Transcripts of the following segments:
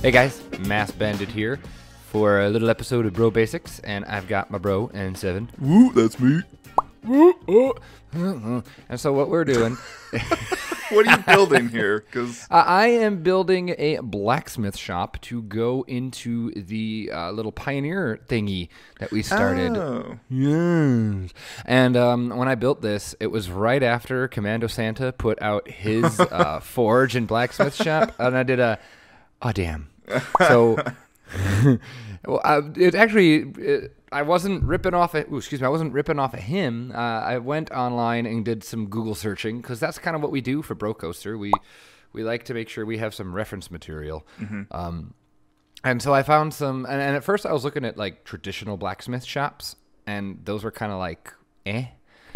Hey guys, Mass Bandit here for a little episode of BroBasics, and I've got my bro and Seven. Woo, that's me. And so what we're doing... What are you building here? Because I am building a blacksmith shop to go into the little pioneer thingy that we started. Oh. Yes. And when I built this, it was right after Commando Santa put out his forge and blacksmith shop, and I did a... Oh, damn. So... well, I wasn't ripping off I wasn't ripping off of him. I went online and did some Google searching because that's kind of what we do for Brocoaster. We like to make sure we have some reference material. Mm-hmm. And so I found some, and at first I was looking at like traditional blacksmith shops, and those were kind of like, eh.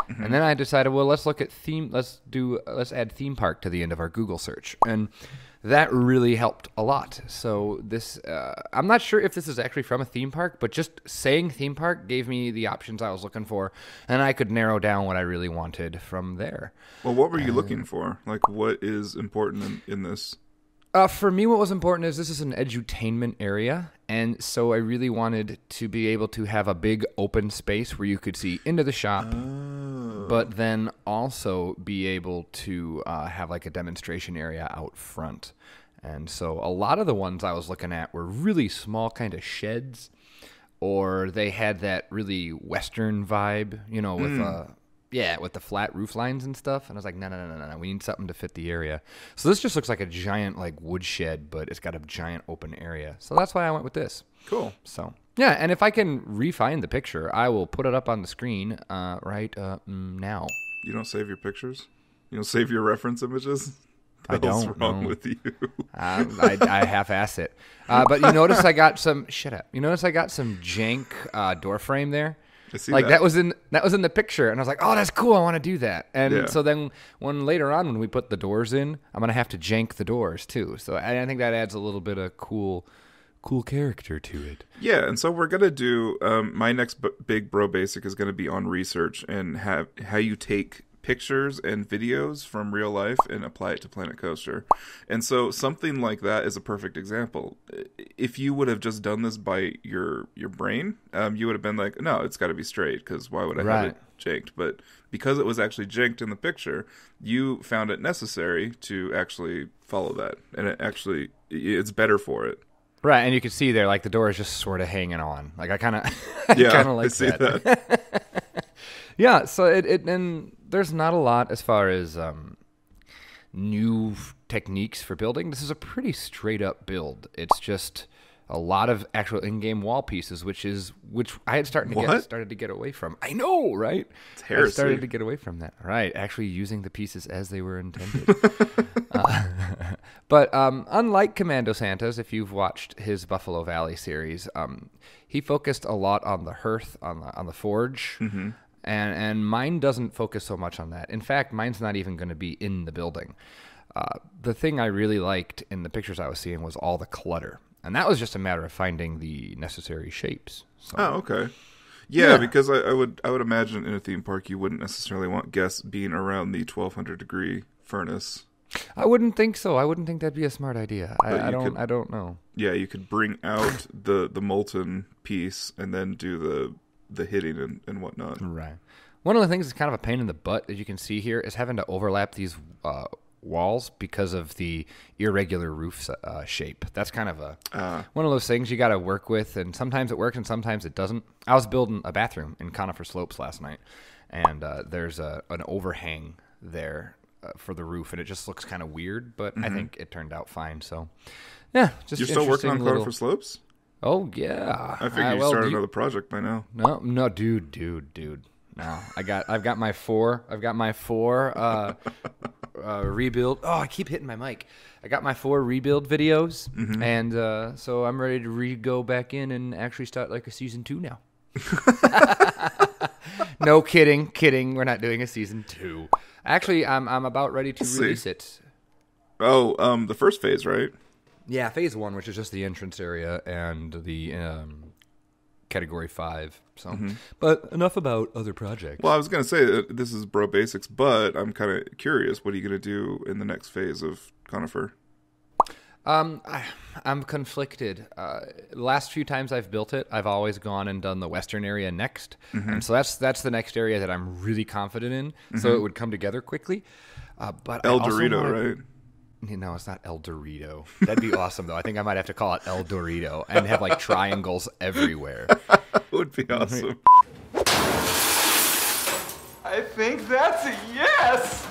Mm-hmm. And then I decided, well, let's look at let's add theme park to the end of our Google search. And that really helped a lot. So this, I'm not sure if this is actually from a theme park, but just saying theme park gave me the options I was looking for, and I could narrow down what I really wanted from there. Well, what were you looking for? Like, what is important in this? For me, what was important is this is an edutainment area, and so I really wanted to be able to have a big open space where you could see into the shop, but then also be able to have like a demonstration area out front. And so a lot of the ones I was looking at were really small kind of sheds, or they had that really Western vibe, you know, with the flat roof lines and stuff. And I was like, no, we need something to fit the area. So this just looks like a giant like wood shed, but it's got a giant open area. So that's why I went with this. Cool. So yeah, and if I can refine the picture, I will put it up on the screen right now. You don't save your pictures? You don't save your reference images? I don't. What's wrong with you? I half-ass it. But you notice I got some... Shut up. You notice I got some jank door frame there? I see like that was in the picture, and I was like, oh, that's cool, I want to do that. And so then later on when we put the doors in, I'm gonna have to jank the doors too. So I think that adds a little bit of cool character to it. Yeah, and so we're gonna do my next big bro basic is gonna be on research and how you take pictures and videos from real life and apply it to Planet Coaster. And so something like that is a perfect example. If you would have just done this by your brain, you would have been like, no, it's got to be straight, because why would I have it janked? But because it was actually janked in the picture, you found it necessary to actually follow that, and it's better for it. Right, and you can see there, like, the door is just sort of hanging on. Like, I kind of like I see that. Yeah, so and there's not a lot as far as new techniques for building. This is a pretty straight up build. It's just a lot of actual in-game wall pieces, which I had started to get away from. I know, right? It's heresy. I started to get away from that. Right, actually using the pieces as they were intended. But unlike Commando Santa's, if you've watched his Buffalo Valley series, he focused a lot on the hearth, on the forge. Mm-hmm. And mine doesn't focus so much on that. In fact, mine's not even going to be in the building. The thing I really liked in the pictures I was seeing was all the clutter. And that was just a matter of finding the necessary shapes. So, oh, okay. Yeah, because I would imagine in a theme park you wouldn't necessarily want guests being around the 1200-degree furnace. I wouldn't think so. I wouldn't think that'd be a smart idea. I don't know. Yeah, you could bring out the molten piece and then do the hitting and whatnot. Right. One of the things that's kind of a pain in the butt, as you can see here, is having to overlap these walls because of the irregular roof shape. That's kind of one of those things you got to work with, and sometimes it works and sometimes it doesn't. I was building a bathroom in Conifer Slopes last night, and there's an overhang there for the roof, and it just looks kind of weird, but I think it turned out fine. So, yeah. Just You're still working on Conifer Slopes? Oh, yeah. I figured you started another project by now. No, dude. No, I've got my four rebuild. Oh, I keep hitting my mic. I got my 4 rebuild videos, and so I'm ready to go back in and actually start like a season 2 now. No, kidding. We're not doing a season 2. Actually, I'm about ready to release it. Oh, the first phase, right? Yeah, phase 1, which is just the entrance area and the category 5. So, but enough about other projects. Well, I was going to say that this is Bro Basics, but I'm kind of curious. What are you going to do in the next phase of Conifer? I'm conflicted. Last few times I've built it, I've always gone and done the western area next, and so that's the next area that I'm really confident in. So it would come together quickly. But El I also Dorito, wanna, right? No, it's not El Dorito. That'd be awesome though. I think I might have to call it El Dorito and have like triangles everywhere. That would be awesome. I think that's a yes!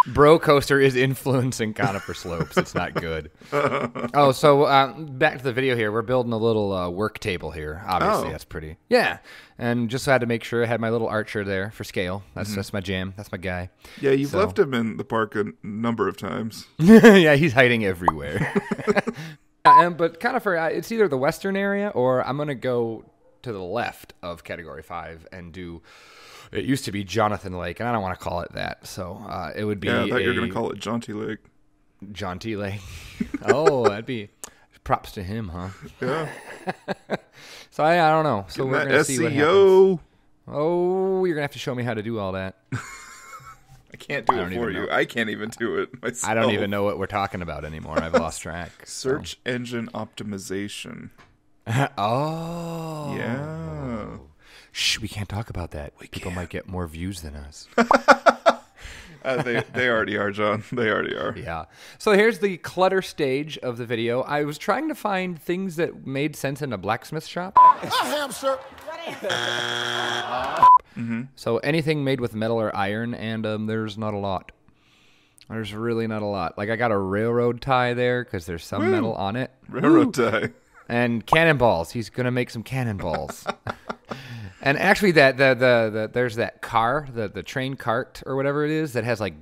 Brocoaster is influencing conifer slopes. It's not good. Oh, so back to the video here. We're building a little work table here. Obviously, that's pretty. Yeah, and just had to make sure I had my little archer there for scale. That's my jam. That's my guy. Yeah, you've left him in the park a number of times. Yeah, he's hiding everywhere. But conifer, it's either the western area or I'm going to go to the left of Category 5 and do... It used to be Jonathan Lake, and I don't want to call it that. So it would be. Yeah, I thought you were going to call it Jaunty Lake. Jaunty Lake. Oh, that'd be props to him, huh? Yeah. So I don't know. So we're going to see what happens. Oh, you're going to have to show me how to do all that. I can't do it for you. I can't even do it myself. I don't even know what we're talking about anymore. I've lost track. Search engine optimization. Oh. Yeah. Shh, we can't talk about that. People might get more views than us. They already are, John. They already are. Yeah. So here's the clutter stage of the video. I was trying to find things that made sense in a blacksmith shop. A hamster. So anything made with metal or iron, and there's not a lot. There's really not a lot. Like I got a railroad tie there because there's some metal on it. Railroad tie. And cannonballs. He's gonna make some cannonballs. And actually, there's that car, the train cart or whatever it is that has like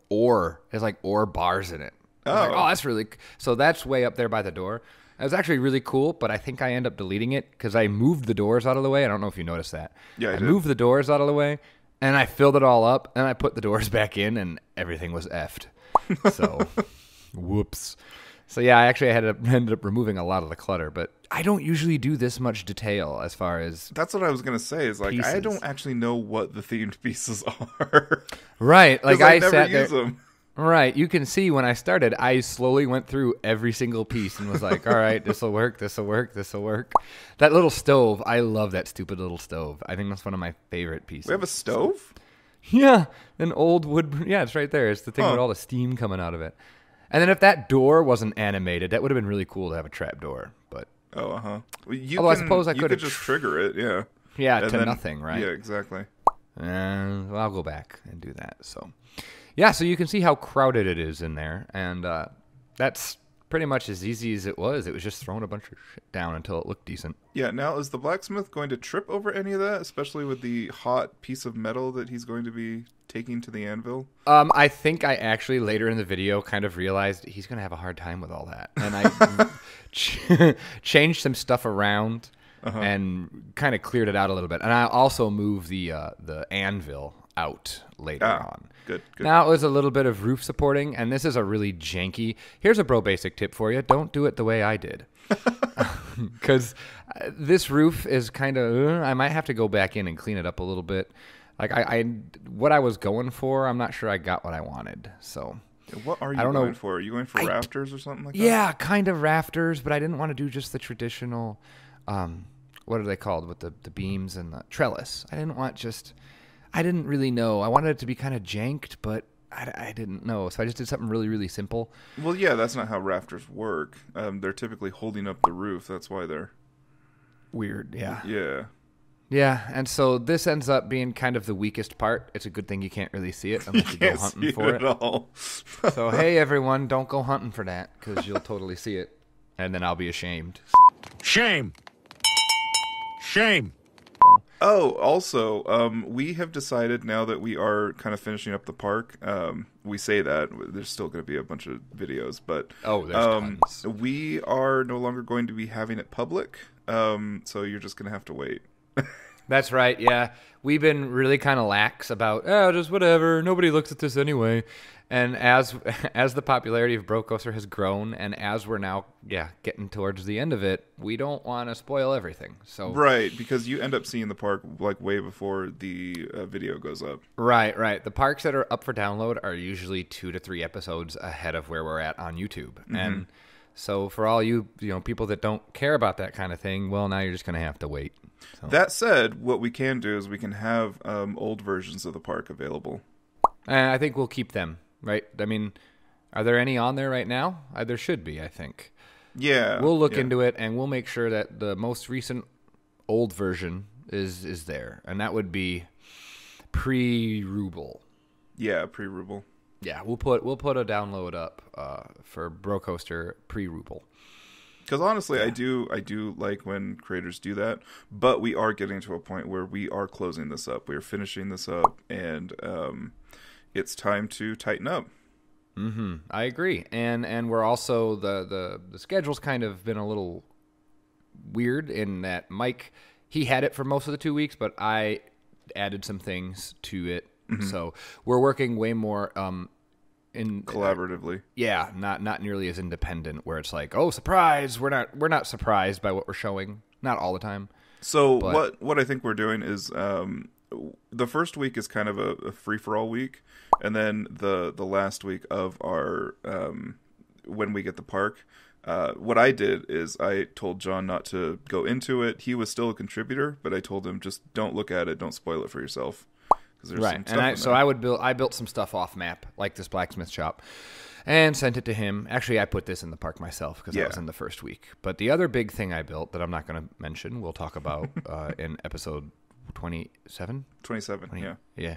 ore. It has like ore bars in it. Like, that's really. So that's way up there by the door. It was actually really cool, but I think I end up deleting it because I moved the doors out of the way. I don't know if you noticed that. Yeah, I did. Moved the doors out of the way, and I filled it all up, and I put the doors back in, and everything was effed. So, whoops. So yeah, I actually ended up removing a lot of the clutter, but I don't usually do this much detail as far as That's what I was gonna say. Is like pieces. I don't actually know what the themed pieces are. Right. Like I I never sat use there. them. Right. You can see when I started, I slowly went through every single piece and was like, all right, this will work, this will work, this will work. That little stove, I love that stupid little stove. I think that's one of my favorite pieces. We have a stove? Yeah. An old wood. Yeah, it's right there. It's the thing with all the steam coming out of it. And then if that door wasn't animated, that would have been really cool to have a trap door. But Oh, uh-huh. Well, although I suppose I you could could have just trigger it, yeah. yeah, And to then- nothing, right? Yeah, exactly. Well, I'll go back and do that. So, yeah, so you can see how crowded it is in there. And that's pretty much as easy as it was. It was just throwing a bunch of shit down until it looked decent. Yeah, now is the blacksmith going to trip over any of that, especially with the hot piece of metal that he's going to be taking to the anvil? I think I actually later in the video kind of realized he's going to have a hard time with all that. And I changed some stuff around and kind of cleared it out a little bit. And I also moved the anvil out later on. Good. Now it was a little bit of roof supporting, and this is a really janky. Here's a BroBasic tip for you. Don't do it the way I did. Because this roof is kind of, I might have to go back in and clean it up a little bit. Like what I was going for, I'm not sure I got what I wanted. So What are you going for? Are you going for rafters or something like that? yeah, kind of rafters, but I didn't want to do just the traditional, what are they called, with the beams and the trellis. I didn't really know. I wanted it to be kind of janked, but I didn't know. So I just did something really, really simple. Well, yeah, that's not how rafters work. They're typically holding up the roof. That's why they're... Weird, yeah. Yeah. Yeah, and so this ends up being kind of the weakest part. It's a good thing you can't really see it unless you go Can't hunting see for it it. at all. So, hey, everyone, don't go hunting for that because you'll totally see it, and then I'll be ashamed. Shame. Shame. Oh, also, we have decided now that we are kind of finishing up the park. We say that there's still going to be a bunch of videos, but There's tons. we are no longer going to be having it public. So you're just going to have to wait. That's right, yeah. We've been really kind of lax about, just whatever. Nobody looks at this anyway. And as the popularity of Brocoaster has grown, and as we're now, getting towards the end of it, we don't want to spoil everything. So Right, because you end up seeing the park like way before the video goes up. Right. The parks that are up for download are usually 2 to 3 episodes ahead of where we're at on YouTube. And So for all you people that don't care about that kind of thing, well, now you're just going to have to wait. So. That said, what we can do is we can have old versions of the park available. And I think we'll keep them, right? I mean, are there any on there right now? There should be, I think. Yeah. We'll look into it, and we'll make sure that the most recent old version is there. And that would be pre-ruble. Yeah, pre-ruble. Yeah, we'll put a download up for Brocoaster pre-ruble. Because honestly, I do like when creators do that, but we are getting to a point where we are closing this up. We are finishing this up, and it's time to tighten up. Mm-hmm. I agree, and we're also the schedule's kind of been a little weird in that Mike, he had it for most of the 2 weeks, but I added some things to it, so we're working way more in collaboratively. Yeah, not nearly as independent, where it's like, oh, surprise, we're not surprised by what we're showing, not all the time. So what I think we're doing is the first week is kind of a free-for-all week, and then the last week of our when we get the park, what I did is I told John not to go into it. He was still a contributor, but I told him just don't look at it, don't spoil it for yourself. Right, and I built some stuff off map, like this blacksmith shop, and sent it to him. Actually, I put this in the park myself because I was in the first week. But the other big thing I built that I'm not going to mention, we'll talk about in episode 27? 27, yeah.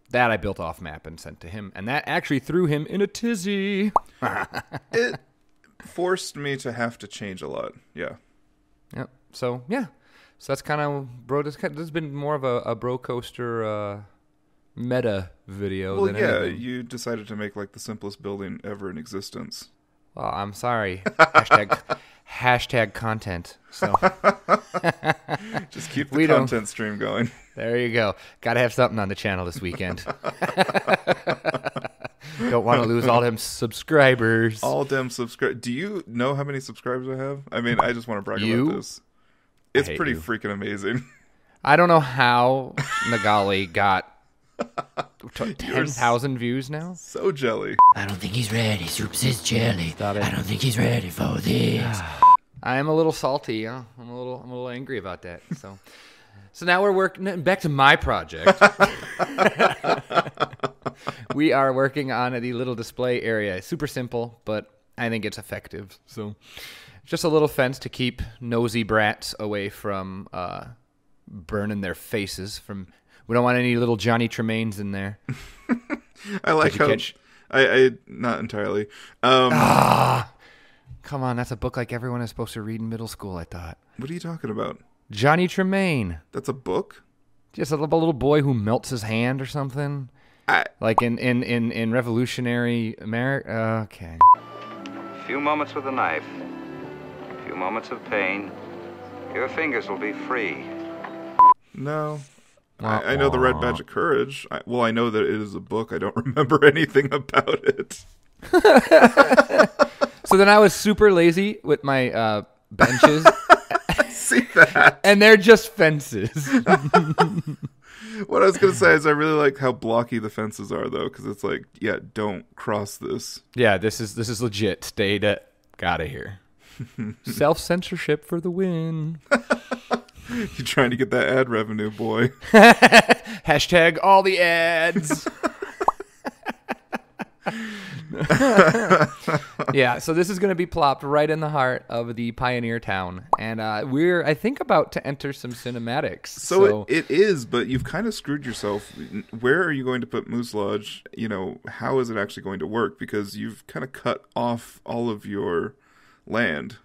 That I built off map and sent to him, and that actually threw him in a tizzy. It forced me to have to change a lot, yeah. Yep, so, yeah. So that's kind of, this has been more of a Brocoaster meta video than anything. Well, you decided to make like the simplest building ever in existence. Oh, I'm sorry. Hashtag content. So just keep the content stream going. There you go. Got to have something on the channel this weekend. Don't want to lose all them subscribers. Do you know how many subscribers I have? I mean, I just want to brag about this. It's pretty freaking amazing. I don't know how Nagali got 10,000 views now. So jelly. I don't think he's ready. Soups is jelly. I don't think he's ready for this. I am a little salty. I'm a little angry about that. So now we're working back to my project. We are working on the little display area. It's super simple, but I think it's effective. So just a little fence to keep nosy brats away from burning their faces. We don't want any little Johnny Tremaines in there. I like how I not entirely. Come on, that's a book like everyone is supposed to read in middle school, I thought. What are you talking about? Johnny Tremaine. That's a book? Just a little boy who melts his hand or something. Like in Revolutionary America. Okay. A few moments with a knife. A few moments of pain. Your fingers will be free. No. I know the Red Badge of Courage. I know that it is a book. I don't remember anything about it. So then I was super lazy with my benches. See that? And they're just fences. What I was going to say is I really like how blocky the fences are, though, because it's like, yeah, don't cross this. Yeah, this is legit. Stay out of here. Self-censorship for the win. You're trying to get that ad revenue, boy. Hashtag all the ads. Yeah, so this is going to be plopped right in the heart of the Pioneer Town. And we're, I think, about to enter some cinematics. So it is, but you've kind of screwed yourself. Where are you going to put Moose Lodge? How is it actually going to work? Because you've kind of cut off all of your land.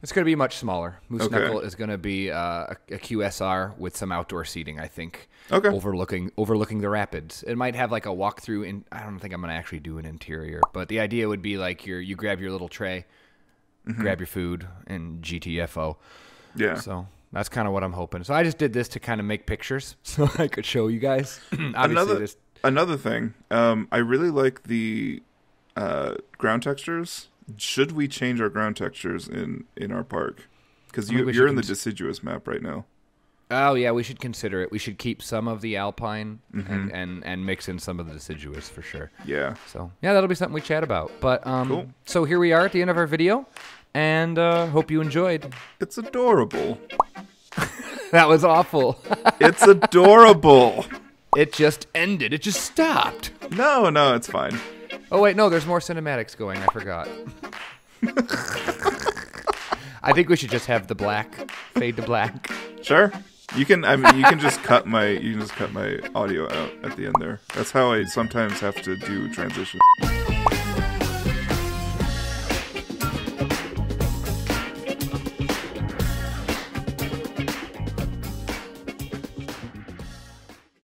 It's going to be much smaller. Moose Knuckle is going to be a QSR with some outdoor seating, I think. Okay. Overlooking the rapids. It might have like a walkthrough. I don't think I'm going to actually do an interior, but the idea would be like you grab your little tray, grab your food, and GTFO. Yeah. So that's kind of what I'm hoping. So I just did this to kind of make pictures so I could show you guys. Another thing, I really like the ground textures. Should we change our ground textures in our park? Because you're in the deciduous map right now. Oh yeah, we should consider it. We should keep some of the alpine and mix in some of the deciduous for sure. Yeah. So yeah, that'll be something we chat about. But Cool. So here we are at the end of our video, and hope you enjoyed. It's adorable. That was awful. It's adorable. It just ended. It just stopped. No, it's fine. Oh wait, no, there's more cinematics going. I forgot. I think we should just have the black fade to black. Sure. You can. I mean, you can just cut my audio out at the end there. That's how I sometimes have to do transition.